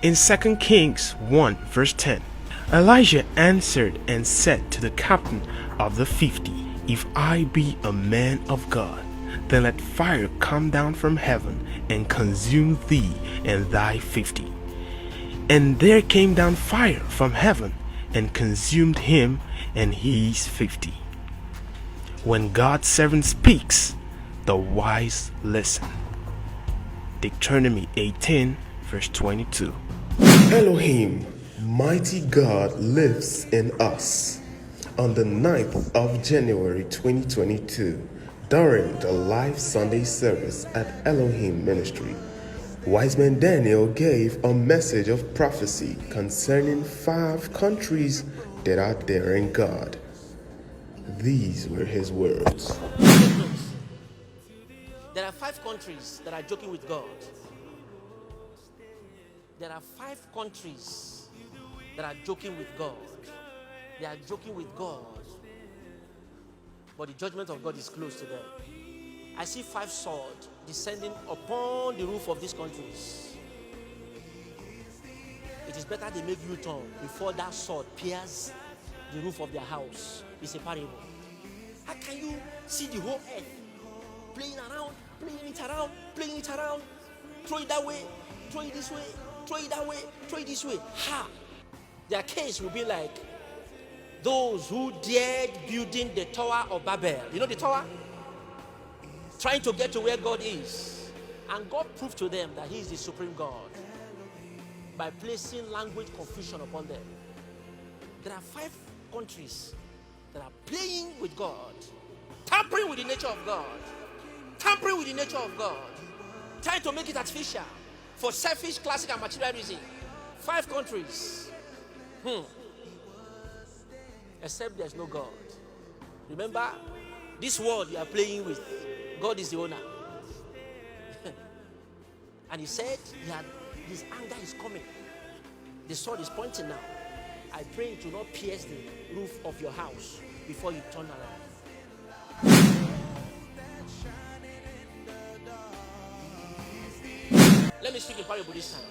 In 2 Kings 1 verse 10, Elijah answered and said to the captain of the 50, If I be a man of God, then let fire come down from heaven and consume thee and thy 50. And there came down fire from heaven and consumed him and his 50. When God's servant speaks, the wise listen. Deuteronomy 18 verse 22. Elohim, mighty God, lives in us. On the 9th of January 2022, during the live Sunday service at Elohim Ministry, Wiseman Daniel gave a message of prophecy concerning 5 countries that are daring God. These were his words. There are 5 countries that are joking with God. There are 5 countries that are joking with God. They are joking with God. But the judgment of God is close to them. I see 5 swords descending upon the roof of these countries. It is better they make U-turn before that sword pierces the roof of their house. It's a parable. How can you see the whole earth playing around, playing it around, throw it that way, throw it this way, throw it that way, throw it this way? Ha! Their case will be like those who dared building the Tower of Babel. You know the tower? Trying to get to where God is. And God proved to them that He is the supreme God by placing language confusion upon them. There are 5 countries that are playing with God, tampering with the nature of God, tampering with the nature of God, trying to make it artificial for selfish, classic, and materialism. 5 countries. Except there's no God. Remember, this world you are playing with, God is the owner. And He said His anger is coming. The sword is pointing now. I pray it will not pierce the roof of your house before you turn around. Let me speak in parable this time.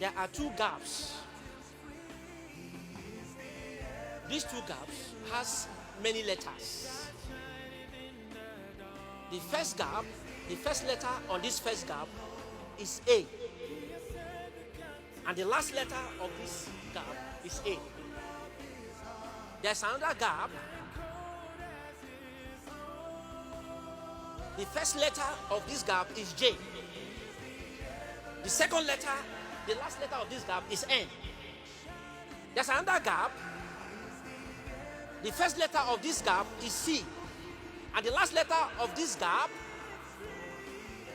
There are 2 gaps. These 2 gaps has many letters. The first gap, the first letter on this first gap is A. And the last letter of this gap is A. There's another gap. The first letter of this gap is J. The second letter, the last letter of this gap is N. There's another gap. The first letter of this gap is C. And the last letter of this gap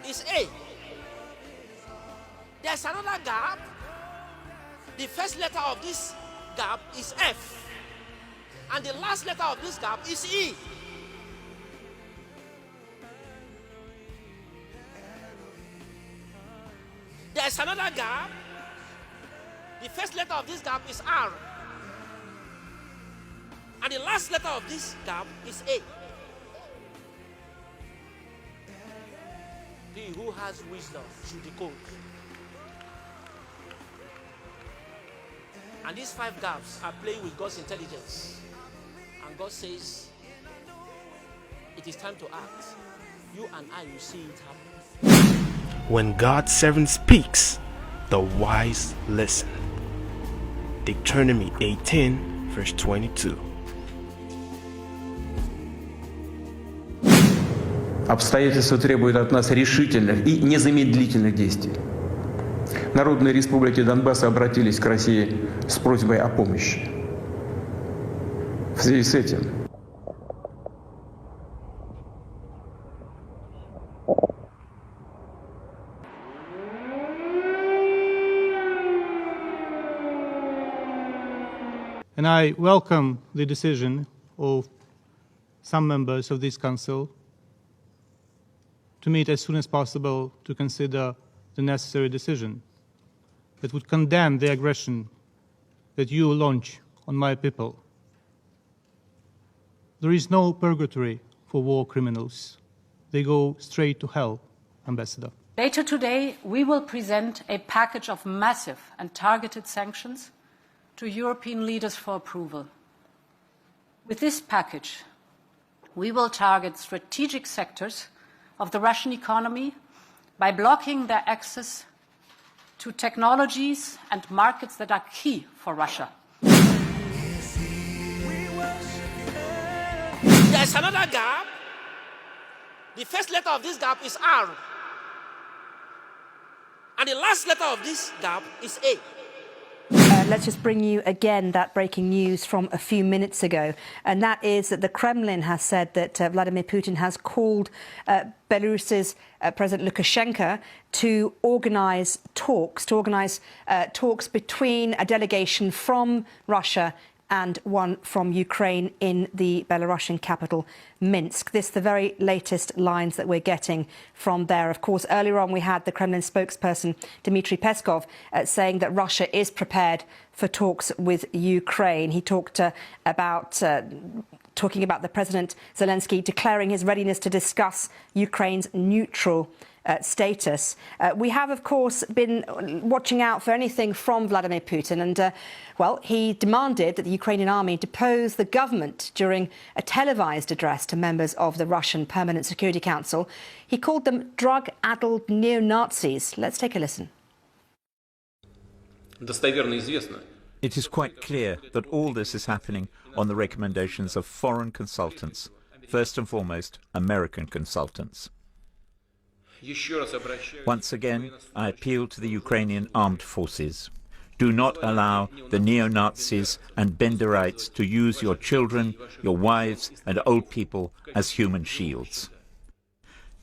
is A. There's another gap. The first letter of this gap is F. And the last letter of this gap is E. There's another gap. The first letter of this gap is R. And the last letter of this gap is A. He who has wisdom should decode. And these 5 gaps are playing with God's intelligence. And God says, it is time to act. You and I will see it happen. When God's servant speaks, the wise listen. Deuteronomy 18 verse 22. Обстоятельства требуют от нас решительных и незамедлительных действий. Народные республики Донбасса обратились к России с просьбой о помощи. В связи с этим And I welcome the decision of some members of this Council to meet as soon as possible to consider the necessary decision that would condemn the aggression that you launch on my people. There is no purgatory for war criminals. They go straight to hell, Ambassador. Later today, we will present a package of massive and targeted sanctions to European leaders for approval. With this package, we will target strategic sectors of the Russian economy by blocking their access to technologies and markets that are key for Russia. There's another gap. The first letter of this gap is R. And the last letter of this gap is A. Let's just bring you again that breaking news from a few minutes ago, and that is that the Kremlin has said that Vladimir Putin has called Belarus's President Lukashenko to organise talks, talks between a delegation from Russia and one from Ukraine in the Belarusian capital, Minsk. This is the very latest lines that we're getting from there. Of course, earlier on we had the Kremlin spokesperson, Dmitry Peskov, saying that Russia is prepared for talks with Ukraine. He talked talking about the President Zelensky declaring his readiness to discuss Ukraine's neutral status. We have, of course, been watching out for anything from Vladimir Putin, and, well, he demanded that the Ukrainian army depose the government during a televised address to members of the Russian Permanent Security Council. He called them drug-addled neo-Nazis. Let's take a listen. It is quite clear that all this is happening on the recommendations of foreign consultants, first and foremost American consultants. Once again, I appeal to the Ukrainian armed forces. Do not allow the neo-Nazis and Benderites to use your children, your wives and old people as human shields.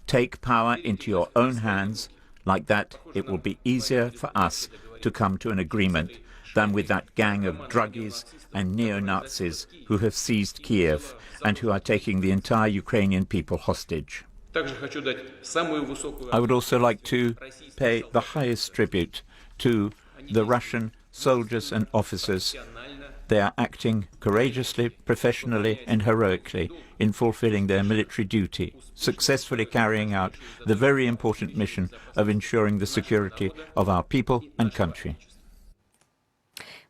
Take power into your own hands. Like that, it will be easier for us to come to an agreement than with that gang of druggies and neo-Nazis who have seized Kiev and who are taking the entire Ukrainian people hostage. I would also like to pay the highest tribute to the Russian soldiers and officers. They are acting courageously, professionally and heroically in fulfilling their military duty, successfully carrying out the very important mission of ensuring the security of our people and country.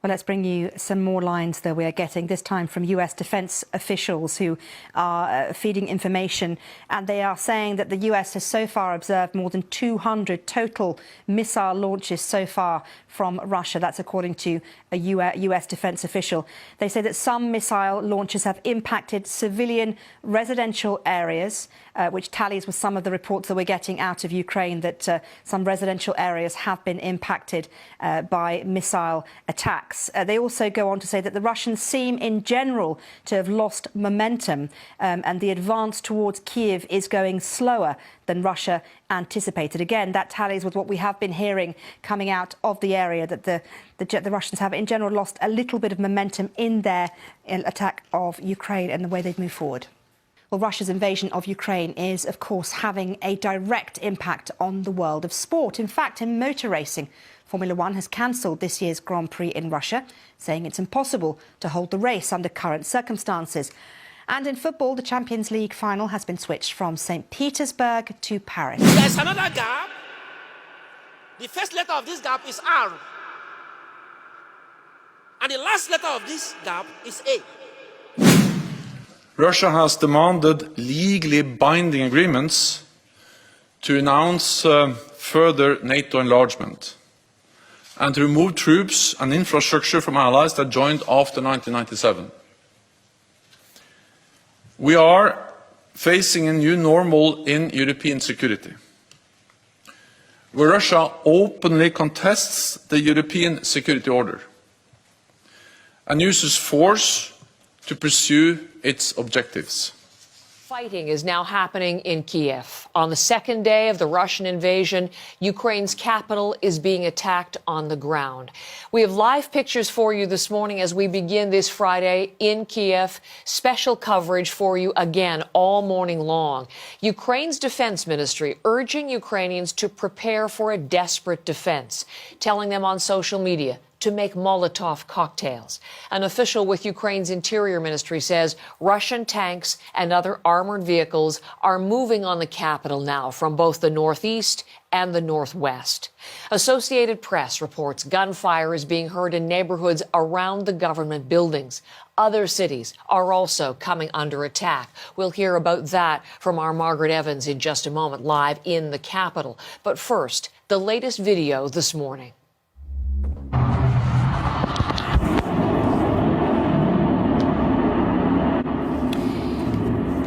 Well, let's bring you some more lines that we are getting, this time from US defense officials who are feeding information. And they are saying that the US has so far observed more than 200 total missile launches so far from Russia. That's according to a US defense official. They say that some missile launches have impacted civilian residential areas, which tallies with some of the reports that we're getting out of Ukraine that some residential areas have been impacted by missile attacks. They also go on to say that the Russians seem in general to have lost momentum and the advance towards Kiev is going slower than Russia anticipated. Again, that tallies with what we have been hearing coming out of the area, that the Russians have in general lost a little bit of momentum in their attack of Ukraine and the way they've moved forward. Well, Russia's invasion of Ukraine is, of course, having a direct impact on the world of sport. In fact, in motor racing, Formula One has cancelled this year's Grand Prix in Russia, saying it's impossible to hold the race under current circumstances. And in football, the Champions League final has been switched from St. Petersburg to Paris. There's another gap. The first letter of this gap is R. And the last letter of this gap is A. Russia has demanded legally binding agreements to announce further NATO enlargement and to remove troops and infrastructure from allies that joined after 1997. We are facing a new normal in European security, where Russia openly contests the European security order and uses force to pursue its objectives. Fighting is now happening in Kiev. On the second day of the Russian invasion, Ukraine's capital is being attacked on the ground. We have live pictures for you this morning as we begin this Friday in Kiev. Special coverage for you again all morning long. Ukraine's defense ministry urging Ukrainians to prepare for a desperate defense, telling them on social media to make Molotov cocktails. An official with Ukraine's Interior Ministry says Russian tanks and other armored vehicles are moving on the capital now from both the northeast and the northwest. Associated Press reports gunfire is being heard in neighborhoods around the government buildings. Other cities are also coming under attack. We'll hear about that from our Margaret Evans in just a moment, live in the capital. But first, the latest video this morning.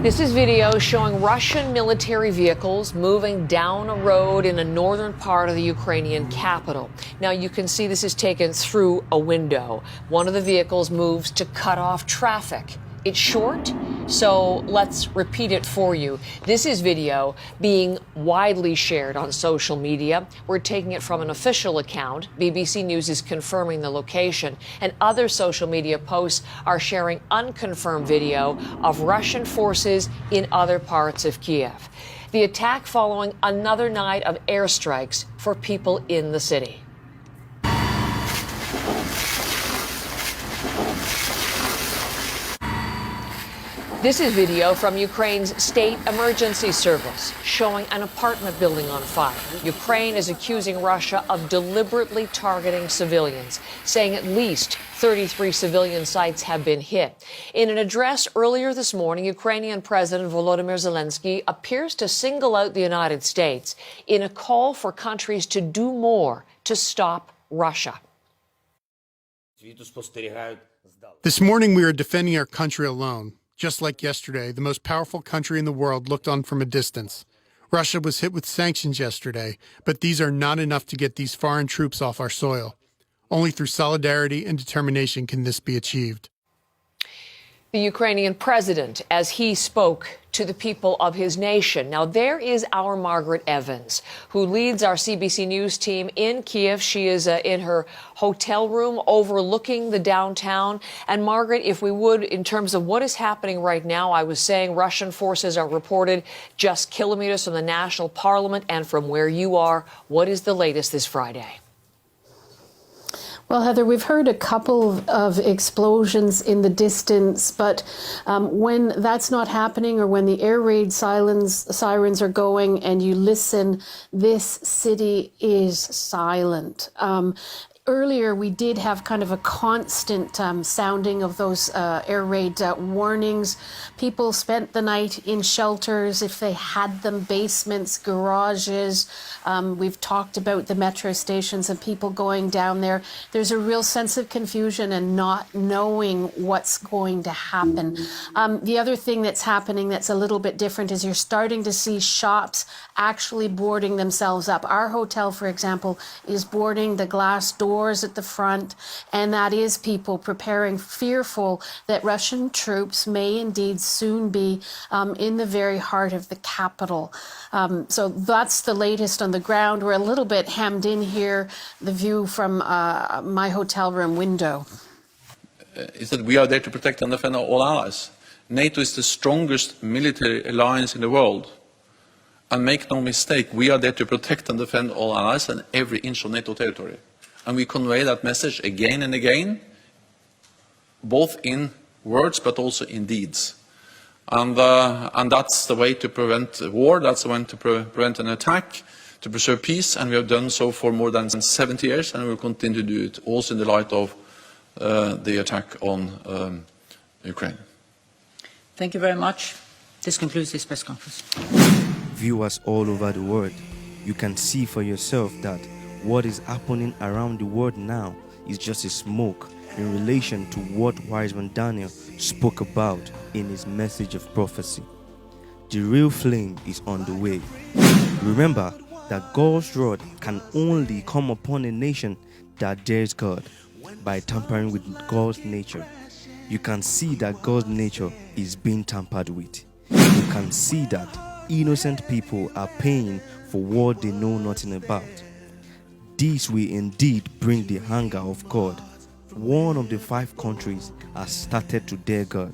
This is video showing Russian military vehicles moving down a road in a northern part of the Ukrainian capital. Now, you can see this is taken through a window. One of the vehicles moves to cut off traffic. It's short, so let's repeat it for you. This is video being widely shared on social media. We're taking it from an official account. BBC News is confirming the location, and other social media posts are sharing unconfirmed video of Russian forces in other parts of Kiev. The attack following another night of airstrikes for people in the city. This is video from Ukraine's State Emergency Service showing an apartment building on fire. Ukraine is accusing Russia of deliberately targeting civilians, saying at least 33 civilian sites have been hit. In an address earlier this morning, Ukrainian President Volodymyr Zelensky appears to single out the United States in a call for countries to do more to stop Russia. This morning, we are defending our country alone. Just like yesterday, the most powerful country in the world looked on from a distance. Russia was hit with sanctions yesterday, but these are not enough to get these foreign troops off our soil. Only through solidarity and determination can this be achieved. The Ukrainian president, as he spoke to the people of his nation. Now, there is our Margaret Evans, who leads our CBC News team in Kiev. She is in her hotel room overlooking the downtown. And Margaret, if we would, in terms of what is happening right now, I was saying Russian forces are reported just kilometers from the National Parliament and from where you are. What is the latest this Friday? Well, Heather, we've heard a couple of explosions in the distance, but when that's not happening or when the air raid sirens are going and you listen, this city is silent. Earlier, we did have kind of a constant sounding of those air raid warnings. People spent the night in shelters, if they had them, basements, garages. We've talked about the metro stations and people going down there. There's a real sense of confusion and not knowing what's going to happen. The other thing that's happening that's a little bit different is you're starting to see shops actually boarding themselves up. Our hotel, for example, is boarding the glass doors at the front, and that is people preparing, fearful that Russian troops may indeed soon be in the very heart of the capital. So that's the latest on the ground. We're a little bit hemmed in here, the view from my hotel room window. Is that we are there to protect and defend all allies. NATO is the strongest military alliance in the world. And make no mistake, we are there to protect and defend all allies and every inch of NATO territory. And we convey that message again and again, both in words but also in deeds. And that's the way to prevent war, that's the way to prevent an attack, to preserve peace, and we have done so for more than 70 years, and we will continue to do it, also in the light of the attack on Ukraine. Thank you very much. This concludes this press conference. Viewers all over the world, you can see for yourself that what is happening around the world now is just a smoke in relation to what Wiseman Daniel spoke about in his message of prophecy. The real flame is on the way. Remember that God's wrath can only come upon a nation that dares God by tampering with God's nature. You can see that God's nature is being tampered with. You can see that innocent people are paying for what they know nothing about. This will indeed bring the anger of God. One of the 5 countries has started to dare God.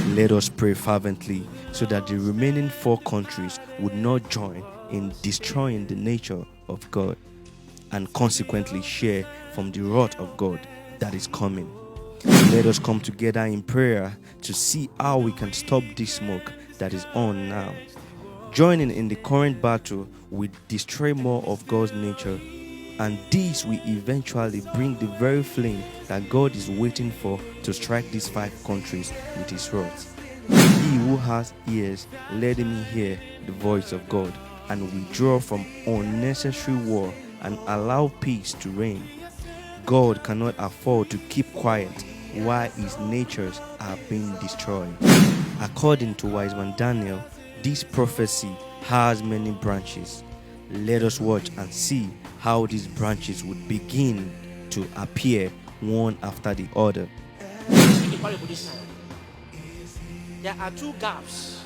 Let us pray fervently so that the remaining 4 countries would not join in destroying the nature of God and consequently share from the wrath of God that is coming. Let us come together in prayer to see how we can stop this smoke that is on now. Joining in the current battle will destroy more of God's nature, and this will eventually bring the very flame that God is waiting for to strike these 5 countries with his wrath. He who has ears, let him hear the voice of God, and withdraw from unnecessary war and allow peace to reign. God cannot afford to keep quiet while his natures are being destroyed. According to Wiseman Daniel, this prophecy has many branches. Let us watch and see how these branches would begin to appear one after the other. There are 2 gaps.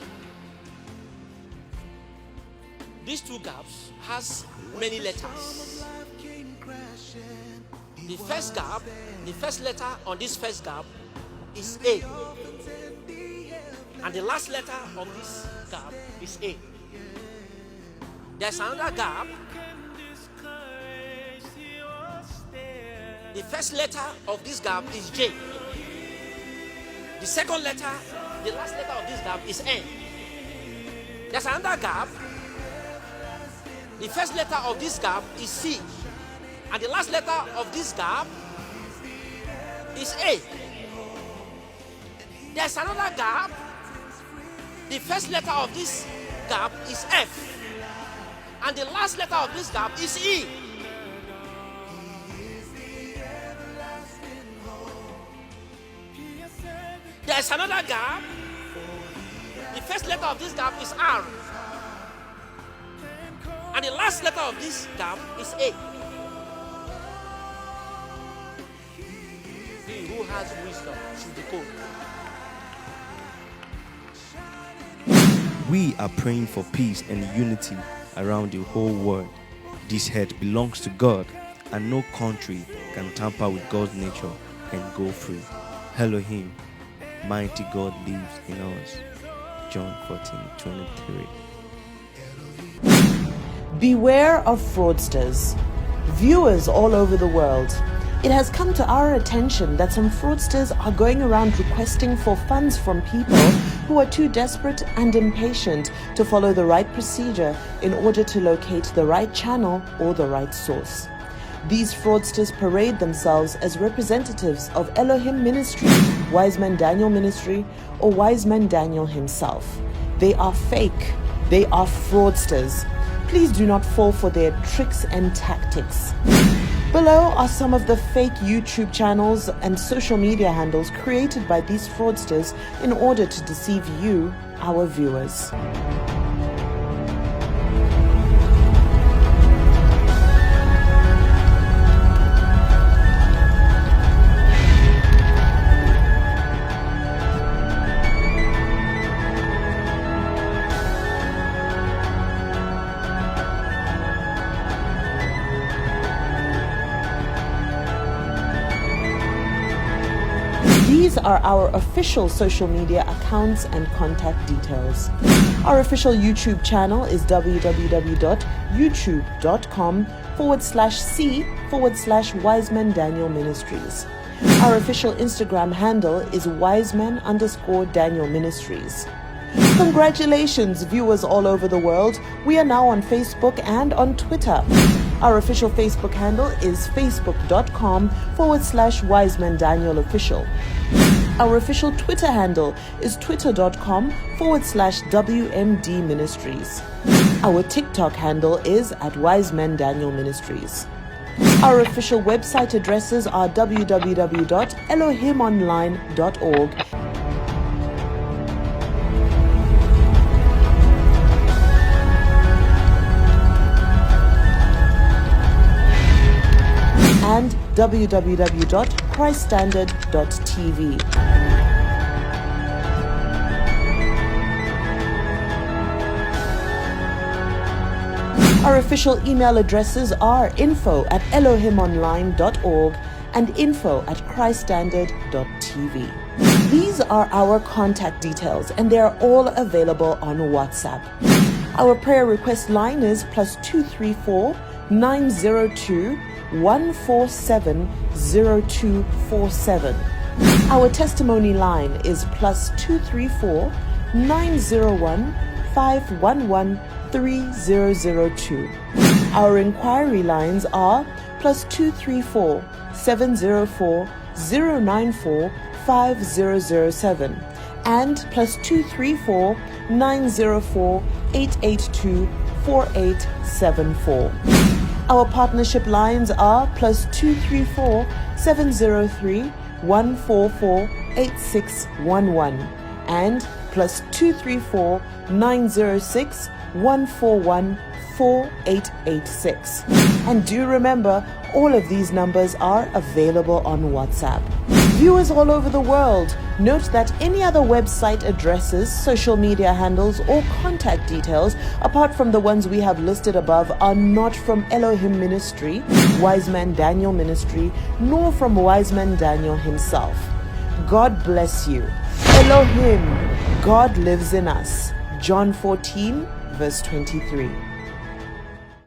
These 2 gaps has many letters. The first gap, the first letter on this first gap is A. And the last letter of this gap is A. There's another gap. The first letter of this gap is J. The second letter, the last letter of this gap is N. There's another gap. The first letter of this gap is C. And the last letter of this gap is A. There's another gap. The first letter of this gap is F. And the last letter of this gap is E. There's another gap. The first letter of this gap is R. And the last letter of this gap is A. He who has wisdom should decode. We are praying for peace and unity around the whole world. This earth belongs to God, and no country can tamper with God's nature and go free. Elohim, mighty God lives in us. John 14:23. Beware of fraudsters. Viewers all over the world, it has come to our attention that some fraudsters are going around requesting for funds from people who are too desperate and impatient to follow the right procedure in order to locate the right channel or the right source. These fraudsters parade themselves as representatives of Elohim Ministry, Wiseman Daniel Ministry, or Wiseman Daniel himself. They are fake. They are fraudsters. Please do not fall for their tricks and tactics. Below are some of the fake YouTube channels and social media handles created by these fraudsters in order to deceive you, our viewers. These are our official social media accounts and contact details. Our official YouTube channel is www.youtube.com/c/Wiseman Daniel Ministries. Our official Instagram handle is Wiseman_Daniel Ministries. Congratulations, viewers all over the world. We are now on Facebook and on Twitter. Our official Facebook handle is facebook.com/Wiseman Daniel Official. Our official Twitter handle is twitter.com/WMD Ministries. Our TikTok handle is @Wiseman Daniel Ministries. Our official website addresses are www.elohimonline.org. and www.christstandard.tv. Our official email addresses are info@elohimonline.org and info@christstandard.tv. These are our contact details, and they are all available on WhatsApp. Our prayer request line is +234 902 1470247. Our testimony line is +234 901 511 3002. Our inquiry lines are +234 704 094 5007 and +234 904 882 4874. Our partnership lines are +234 703 144 8611 and +234 906 141 4886. And do remember, all of these numbers are available on WhatsApp. Viewers all over the world, note that any other website addresses, social media handles, or contact details, apart from the ones we have listed above, are not from Elohim Ministry, Wiseman Daniel Ministry, nor from Wiseman Daniel himself. God bless you. Elohim, God lives in us. John 14, verse 23.